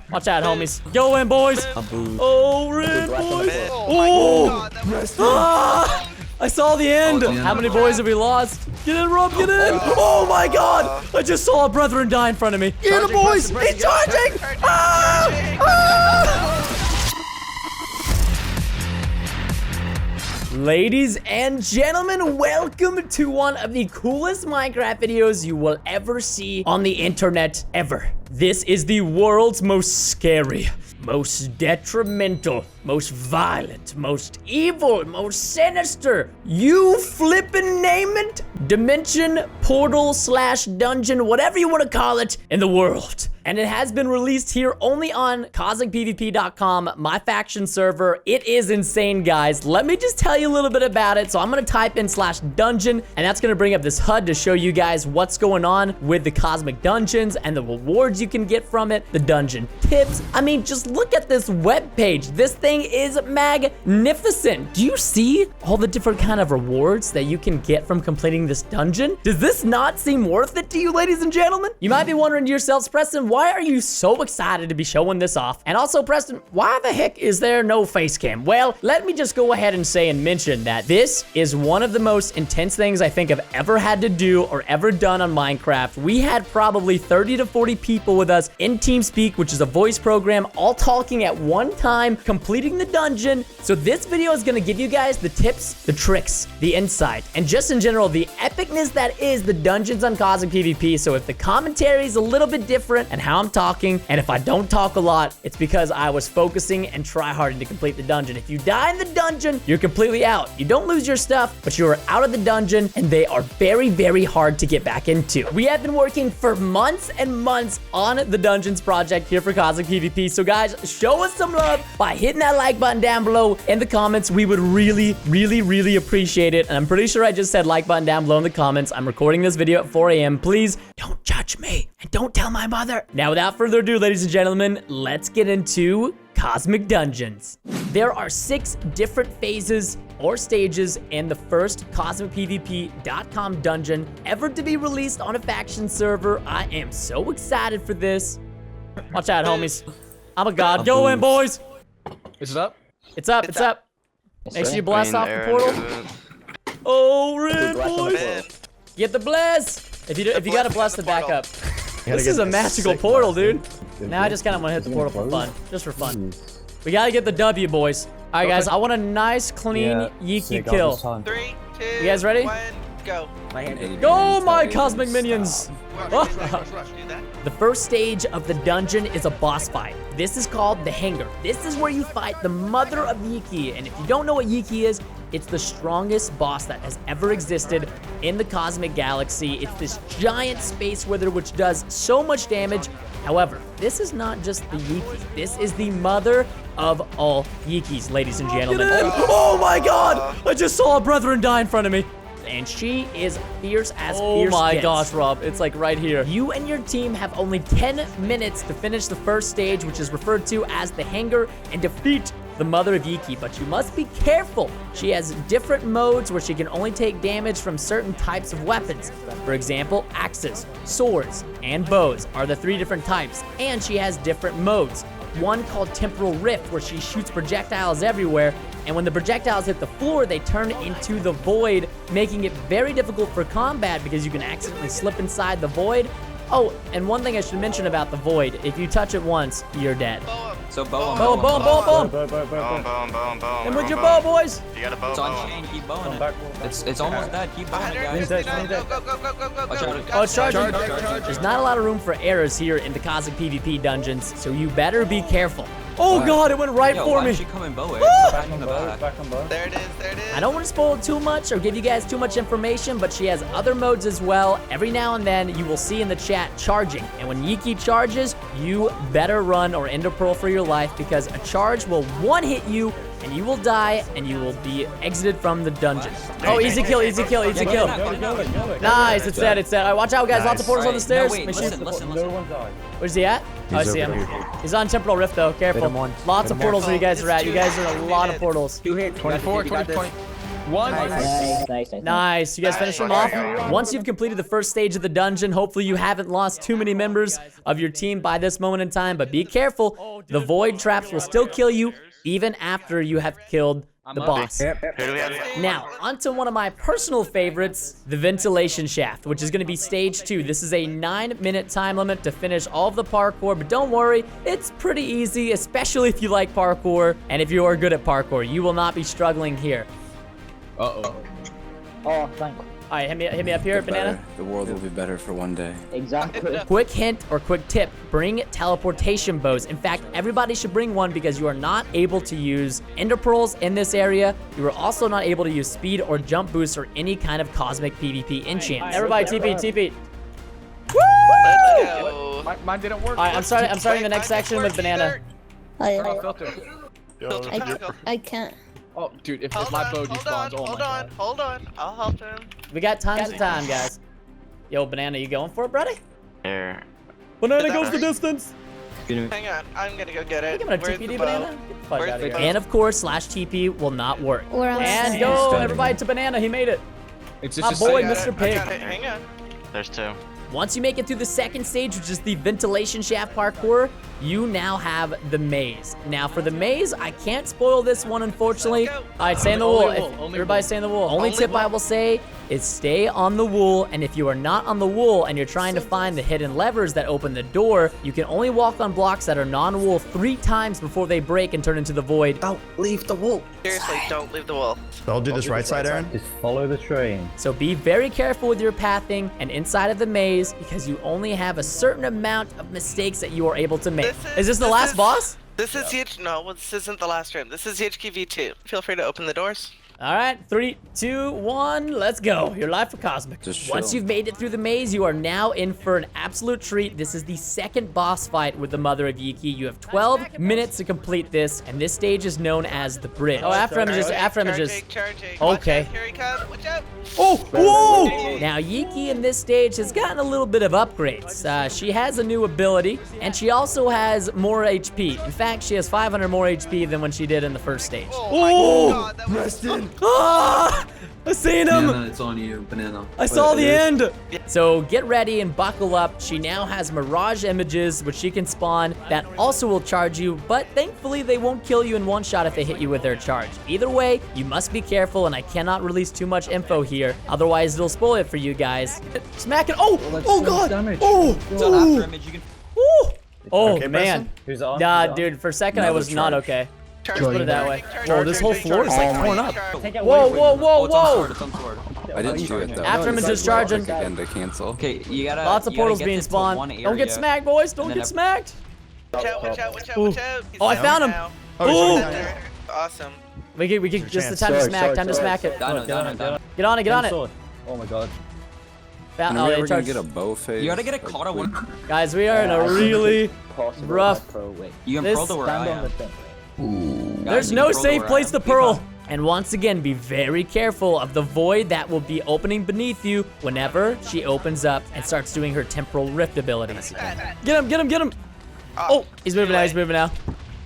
Watch out, homies. Go in, boys. Oh, red boys. Oh! Ah! I saw the end. How many boys have we lost? Get in, Rob, get in. Oh my god. I just saw a brethren die in front of me. Get in, boys. He's charging. Ah! Ah! Ladies and gentlemen, welcome to one of the coolest Minecraft videos you will ever see on the internet ever. This is the world's most scary, most detrimental, most violent, most evil, most sinister, you flippin' name it, dimension, portal slash dungeon, whatever you want to call it, in the world. And it has been released here only on CosmicPvP.com, my faction server. It is insane, guys. Let me just tell you a little bit about it. So I'm going to type in /dungeon, and that's going to bring up this HUD to show you guys what's going on with the Cosmic Dungeons and the rewards you can get from it, the dungeon tips. I mean, just look at this web page. This thing is magnificent. Do you see all the different kind of rewards that you can get from completing this dungeon? Does this not seem worth it to you, ladies and gentlemen? You might be wondering to yourselves, Preston, why are you so excited to be showing this off? And also, Preston, why the heck is there no face cam? Well, let me just go ahead and say and mention that this is one of the most intense things I think I've ever had to do or ever done on Minecraft. We had probably 30 to 40 people with us in TeamSpeak, which is a voice program, all talking at one time, completing the dungeon. So this video is gonna give you guys the tips, the tricks, the insight, and just in general, the epicness that is the dungeons on Cosmic PvP. So if the commentary is a little bit different and how I'm talking, and if I don't talk a lot, it's because I was focusing and try-harding to complete the dungeon. If you die in the dungeon, you're completely out. You don't lose your stuff, but you're out of the dungeon, and they are very, very hard to get back into. We have been working for months and months on the Dungeons project here for Cosmic PvP, so guys, show us some love by hitting that like button down below in the comments. We would really, really, really appreciate it, and I'm pretty sure I just said like button down below in the comments. I'm recording this video at 4 a.m. Please don't judge me, and don't tell my mother. Now, without further ado, ladies and gentlemen, let's get into Cosmic Dungeons. There are 6 different phases or stages in the first CosmicPvP.com dungeon ever to be released on a faction server. I am so excited for this. Watch out, homies. I'm a god. Go in, boys. Is it up? It's up, it's up. Make sure you blast off the portal. Oh, red boys. Get the bless. If you gotta bless the back up. This is a magical portal, dude. Now I just kind of want to hit the portal for fun. Just for fun. We gotta get the W, boys. All right, guys. I want a nice, clean, yeeky kill. 3, 2, You guys ready? 1, go. Go, my cosmic minions. Rush, do that. The first stage of the dungeon is a boss fight. This is called the Hanger. This is where you fight the mother of Yiki. And if you don't know what Yiki is, it's the strongest boss that has ever existed in the cosmic galaxy. It's this giant space wither which does so much damage. However, this is not just the Yiki. This is the mother of all Yikis, ladies and gentlemen. Oh my god! I just saw a brethren die in front of me. And she is fierce as fierce. Oh my gosh, Rob. It's like right here. You and your team have only 10 minutes to finish the first stage, which is referred to as the Hanger, and defeat the mother of Yiki. But you must be careful. She has different modes where she can only take damage from certain types of weapons. For example, axes, swords, and bows are the 3 different types. And she has different modes. One called Temporal Rift, where she shoots projectiles everywhere, and when the projectiles hit the floor, they turn into the void, making it very difficult for combat because you can accidentally slip inside the void. Oh, and one thing I should mention about the void, if you touch it once, you're dead. So bow Boom, boom, boom, boom. Boom. And with your bow, boys. You got a bow. It's on chain, keep bowing it. It's almost dead, keep bowing it, guys. Go. Oh, it's charging. There's not a lot of room for errors here in the Cosmic PvP dungeons, so you better be careful. Oh god, it went right for me. Why she come and bow it? Back in the back. There it is. I don't want to spoil too much or give you guys too much information, but she has other modes as well. Every now and then, you will see in the chat charging. And when Yiki charges, you better run or end a pearl for your life because a charge will one-hit you and you will die and you will be exited from the dungeon. Oh, easy kill, easy kill, easy kill. Nice, it's dead, it's dead. All right, watch out, guys. Lots of portals on the stairs. No, wait, listen. Where's he at? Oh, I see him. He's on Temporal Rift, though. Careful. Lots of portals where you guys are at. You guys are in a lot of portals. 24, 20. Nice. You guys finished them off? Once you've completed the first stage of the dungeon, hopefully you haven't lost too many members of your team by this moment in time, but be careful. The void traps will still kill you even after you have killed the boss. Now, onto one of my personal favorites, the ventilation shaft, which is going to be stage 2. This is a 9-minute time limit to finish all of the parkour, but don't worry, it's pretty easy, especially if you like parkour, and if you are good at parkour. You will not be struggling here. Oh, thanks. All right, hit me up here, Banana. The world will be better for one day. Exactly. Quick hint or quick tip, bring teleportation bows. In fact, everybody should bring one because you are not able to use ender pearls in this area. You are also not able to use speed or jump boosts or any kind of cosmic PvP enchant. Everybody TP. Let's go. Mine didn't work. All right, I'm starting the next section with Banana. Filter. I can't. Oh, dude, if my bow despawns, oh my god. Hold on. I'll help him. We got tons of time, guys. Yo, Banana, you going for it, buddy? Here. Banana goes the distance. Hang on. I'm gonna go get it. Give him a Where's TPD, the bow? Banana. Get the fuck Where's out of the here. bow? And of course, /TP will not work. We're on And the go, everybody to Banana. He made it. It's My just boy, I got Mr. it, I Pig. got it. Hang on. There's 2. Once you make it through the second stage, which is the ventilation shaft parkour, you now have the maze. Now for the maze, I can't spoil this one, unfortunately. Let's go. All right, stay in the Only wool. wool, only Everybody wool. stay in the wool. Only Only tip I wool. will say is stay on the wool, and if you are not on the wool and you're trying to find the hidden levers that open the door, you can only walk on blocks that are non-wool 3 times before they break and turn into the void. Don't leave the wool. Seriously, don't leave the wall. I'll do this right side, Aaron. Just follow the train. So be very careful with your pathing and inside of the maze because you only have a certain amount of mistakes that you are able to make. Is this the last boss? This is no, this isn't the last room. This is HKV2. Feel free to open the doors. All right, 3, 2, 1, let's go. Your life for Cosmic. Just Once chill. you've made it through the maze, you are now in for an absolute treat. This is the second boss fight with the Mother of Yiki. You have 12 minutes to complete this, and this stage is known as the bridge. Oh, after images, after images. Charging. Okay. Watch out, here he comes. Watch out. Oh, whoa! Now, Yiki in this stage has gotten a little bit of upgrades. She has a new ability, and she also has more HP. In fact, she has 500 more HP than when she did in the first stage. Oh, my God, that was Preston. Ah! I seen him! It's on you, Banana. I saw the end! So get ready and buckle up. She now has mirage images, which she can spawn, that also will charge you, but thankfully they won't kill you in one shot if they hit you with their charge. Either way, you must be careful, and I cannot release too much info here, otherwise it'll spoil it for you guys. Smack it! Oh! Oh god! Oh! So after image, you can. Oh! Oh Okay, man. Who's on? Nah, Who's on? dude, for a second I Another was not charge. okay. Charging, Put it that way. charging, Whoa, this whole charging, floor is like charging, torn up. charging. Whoa, whoa, whoa, Oh, it's on whoa! sword. It's on sword. I didn't do it though. After him is just charging. Again to cancel. Okay, you gotta. Lots of you gotta portals get being this to one spawned. area, Don't get smacked, boys. Don't and then get smacked. Watch out, watch out, watch out, Ooh. watch out. He's Oh, I down found him. now. Oh! There. Awesome. We can just the time to Sword, smack. Time to smack it. Dino. Get on it. Get on it. Sword. Oh my god. Found, Are oh, we they ever gonna charged. get a bow phase? You gotta get a Kata one. Guys, we are in a really Possible rough. Pro way. You can This- pearl to where I Stand on am. the thing. There's you no can pearl to safe where I place am. to Be pearl. fine. And once again, be very careful of the void that will be opening beneath you whenever she opens up and starts doing her temporal rift abilities. Get him, get him, get him. Oh, he's moving now, he's moving now.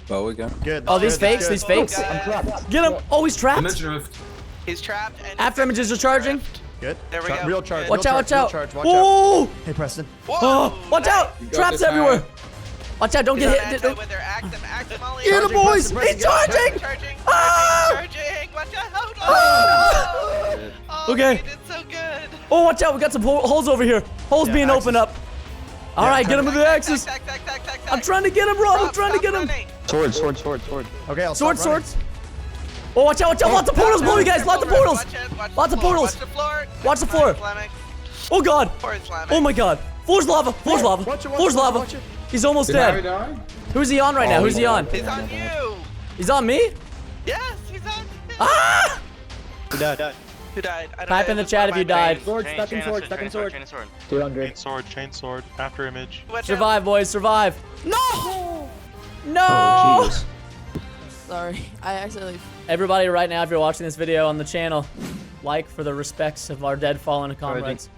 Bow again. Good. Oh, these good, fakes, good. these fakes. I'm trapped. Get him. Oh, he's trapped. He's trapped. And After images are charging. Good. There we go. Real charge. Good. Watch real out, watch charge, out. real charge, watch out. Oh, Hey, Preston. Whoa, oh, watch nice. out. Traps this, everywhere. man. Watch out, don't He's get on hit. anti with their act them, Molly. Get him, boys. Preston, He's charging. Charging. Ah! Charging. Watch out. Oh, Ah! no. Oh, Okay. He did so good. Oh, watch out. We got some holes over here. Holes Yeah, being axes. opened up. All right, get him with the Tack, axes. tack, tack, tack, tack, tack. I'm trying to get him, Rob. I'm Stop, trying to stop get him. running. Sword. Okay, I'll stop Swords, running. swords. Oh, watch out, watch out. Lots of portals below you guys. Lots of portals. Watch it, watch Lots the of floor, portals. Watch the floor. Watch the floor. Slamming. Oh, God. Floor is slamming. Oh, my God. Floor's lava. Floor's lava. Watch it, watch Floor's it, watch it, lava. watch it. He's almost dead. Who's he on right now? Who's he on? He's on you. He's on me? Yes, he's on. Ah! Who died? Who died? I don't Type know, in the it was chat one if of you my died. brains. Sword, stuck sword, stuck sword. 200. Chain sword, after image. Watch out. Survive, boys. Survive. No! No! Sorry, I accidentally. Everybody right now, if you're watching this video on the channel, like for the respects of our dead fallen comrades.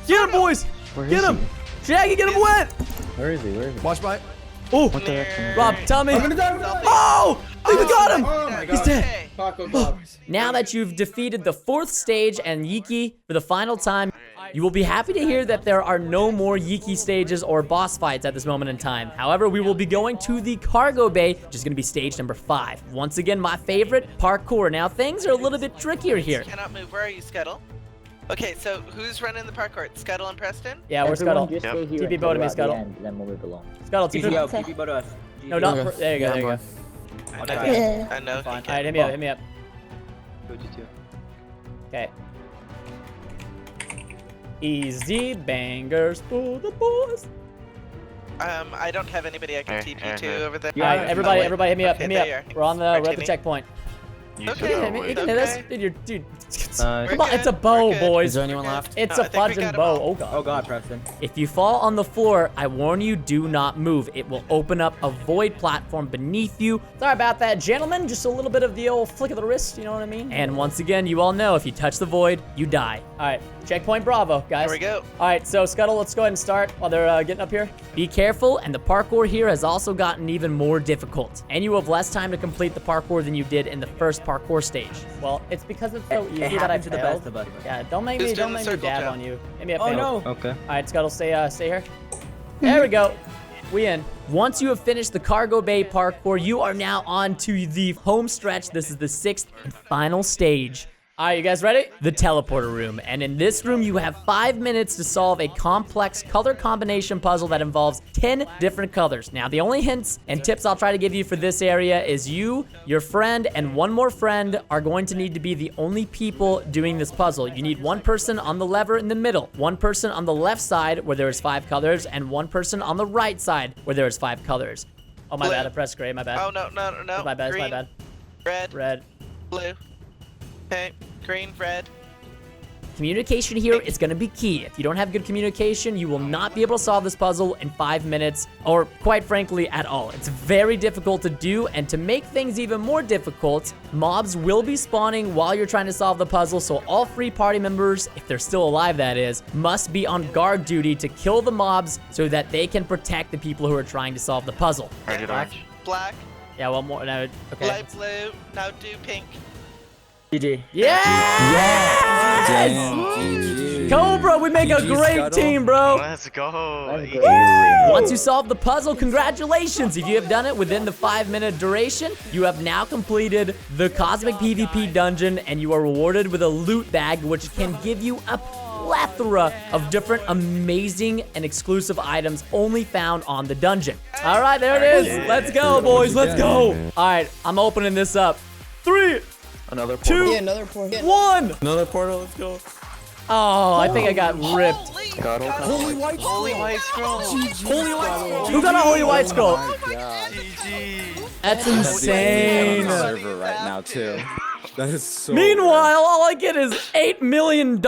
Get him, boys! Get him! Shaggy, get him wet! Where is he? Watch my. Oh, Rob, tell me. Oh, we got him. Oh my He's god. dead. Hey, Taco Bob. Now that you've defeated the 4th stage and Yiki for the final time, you will be happy to hear that there are no more Yiki stages or boss fights at this moment in time. However, we will be going to the cargo bay, which is going to be stage number 5. Once again, my favorite, parkour. Now, things are a little bit trickier here. cannot move. Where are you, Scuttle? Okay, so who's running the parkour? Scuttle and Preston? Yeah, we're Scuttle. Just stay here TP until bow to me, we're at the Scuttle. end, then we'll move along. Scuttle, TP. TP bow to us. No, not. Okay. There you go, there you go. I know. Yeah. I know. All right, hit me up, hit me up. Go G2. Okay. Easy bangers for the boys. I don't have anybody I can TP to over there. All right, everybody, everybody, hit me up, Okay, hit me there up. you are. We're on the, we're at the Martini. checkpoint. Okay, You can hit us, okay. dude. Dude. Nice. Come on, it's a bow, We're good. boys. Is there anyone left? It's No, a I think we fudging got 'em bow. all. Oh god. Oh god, Preston. If you fall on the floor, I warn you, do not move. It will open up a void platform beneath you. Sorry about that, gentlemen. Just a little bit of the old flick of the wrist, you know what I mean? And once again, you all know if you touch the void, you die. All right, checkpoint Bravo, guys. Here we go. All right, so Scuttle, let's go ahead and start while they're getting up here. Be careful, and the parkour here has also gotten even more difficult. And you have less time to complete the parkour than you did in the first parkour stage. Well, it's because it's so easy that I happens to the failed. best of us. Yeah, don't make Who's me doing the circle dab jump? on you. Maybe I Oh failed. no. Okay. All right, Scuttle, stay here. There we go. We in. Once you have finished the cargo bay parkour, you are now on to the home stretch. This is the 6th and final stage. All right, you guys ready? The teleporter room. And in this room, you have 5 minutes to solve a complex color combination puzzle that involves 10 different colors. Now, the only hints and tips I'll try to give you for this area is you, your friend, and one more friend are going to need to be the only people doing this puzzle. You need one person on the lever in the middle, one person on the left side where there is 5 colors, and one person on the right side where there is 5 colors. Oh, my Blue. bad. I pressed gray. My bad. Oh, no. My bad. Green, My bad. Red, Red. blue. Okay, green, red. Communication here is going to be key. If you don't have good communication, you will not be able to solve this puzzle in 5 minutes, or quite frankly, at all. It's very difficult to do, and to make things even more difficult, mobs will be spawning while you're trying to solve the puzzle, so all 3 party members, if they're still alive that is, must be on guard duty to kill the mobs so that they can protect the people who are trying to solve the puzzle. Black, Yeah, one more. No, okay. light blue, now do pink. GG. Yes! Cobra, we make a GG, great Scuttle. team, bro. Let's go. Once you solve the puzzle, congratulations! If you have done it within the 5-minute duration, you have now completed the Cosmic PvP dungeon, and you are rewarded with a loot bag, which can give you a plethora of different amazing and exclusive items only found on the dungeon. All right, there it is. Let's go, boys. Let's go. All right, I'm opening this up. 3, Another 2, portal. Yeah, another portal. 1. Another portal. Let's go. Oh, I think I got ripped. Scuttle. Holy white scroll. Who got a holy white scroll? GG. That's On insane. the server right now too. That is so. Meanwhile, all I get is $8 million.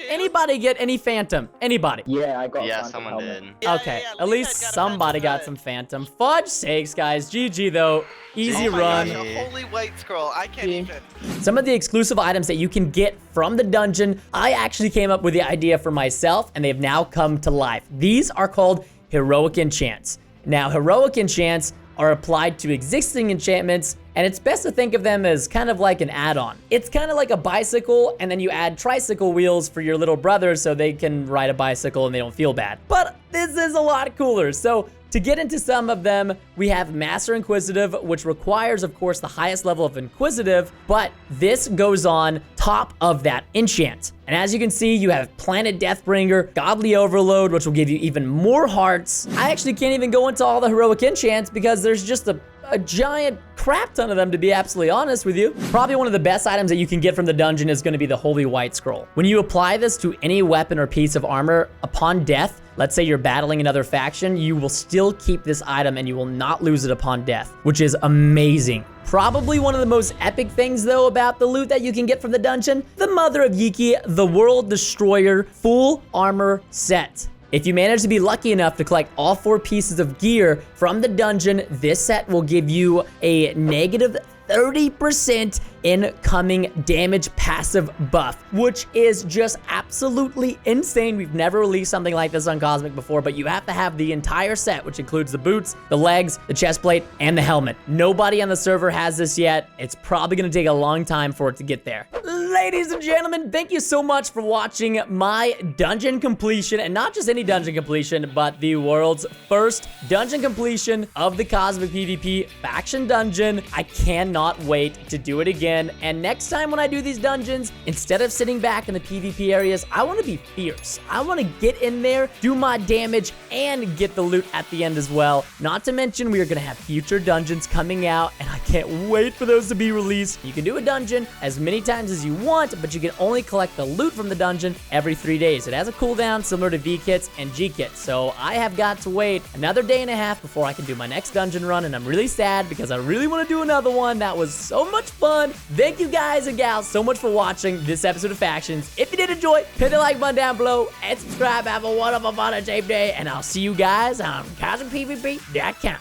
Anybody get any Phantom? Anybody? Yeah, I got Yeah, Phantom someone helmet. did. Yeah, Okay, yeah, at least I got a somebody got Phantom some Phantom. Fudge sakes, guys. GG though. Easy Oh my run. gosh, a holy white scroll. I can't Yeah. even. Some of the exclusive items that you can get from the dungeon, I actually came up with the idea for myself, and they've now come to life. These are called heroic enchants. Now, heroic enchants are applied to existing enchantments, and it's best to think of them as kind of like an add-on. It's kind of like a bicycle, and then you add tricycle wheels for your little brothers so they can ride a bicycle and they don't feel bad. But this is a lot cooler. So to get into some of them, we have Master Inquisitive, which requires, of course, the highest level of Inquisitive, but this goes on top of that enchant. And as you can see, you have Planet Deathbringer, Godly Overload, which will give you even more hearts. I actually can't even go into all the heroic enchants because there's just a giant crap ton of them, to be absolutely honest with you. Probably one of the best items that you can get from the dungeon is going to be the Holy White Scroll. When you apply this to any weapon or piece of armor upon death, let's say you're battling another faction, you will still keep this item and you will not lose it upon death, which is amazing. Probably one of the most epic things, though, about the loot that you can get from the dungeon, the Mother of Yiki, the World Destroyer Full Armor Set. If you manage to be lucky enough to collect all 4 pieces of gear from the dungeon, this set will give you a negative 30% incoming damage passive buff, which is just absolutely insane. We've never released something like this on Cosmic before, but you have to have the entire set, which includes the boots, the legs, the chest plate, and the helmet. Nobody on the server has this yet. It's probably gonna take a long time for it to get there. Ladies and gentlemen, thank you so much for watching my dungeon completion, and not just any dungeon completion, but the world's first dungeon completion of the Cosmic PvP faction dungeon. I cannot wait to do it again, and next time when I do these dungeons, instead of sitting back in the PvP areas, I want to be fierce. I want to get in there, do my damage, and get the loot at the end as well. Not to mention, we are going to have future dungeons coming out, and I can't wait for those to be released. You can do a dungeon as many times as you want, but you can only collect the loot from the dungeon every 3 days. It has a cooldown similar to V-Kits and G-Kits, so I have got to wait another day and a half before I can do my next dungeon run, and I'm really sad because I really want to do another one. That was so much fun. Thank you guys and gals so much for watching this episode of Factions. If you did enjoy, hit the like button down below and subscribe. Have a wonderful, fun, and safe day, and I'll see you guys on CosmicPvP.com.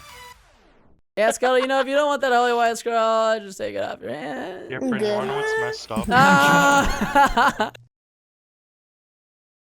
Yeah, Scuttle, you know, if you don't want that holy white scroll, just take it off your hand. Your print one was messed up. Ah!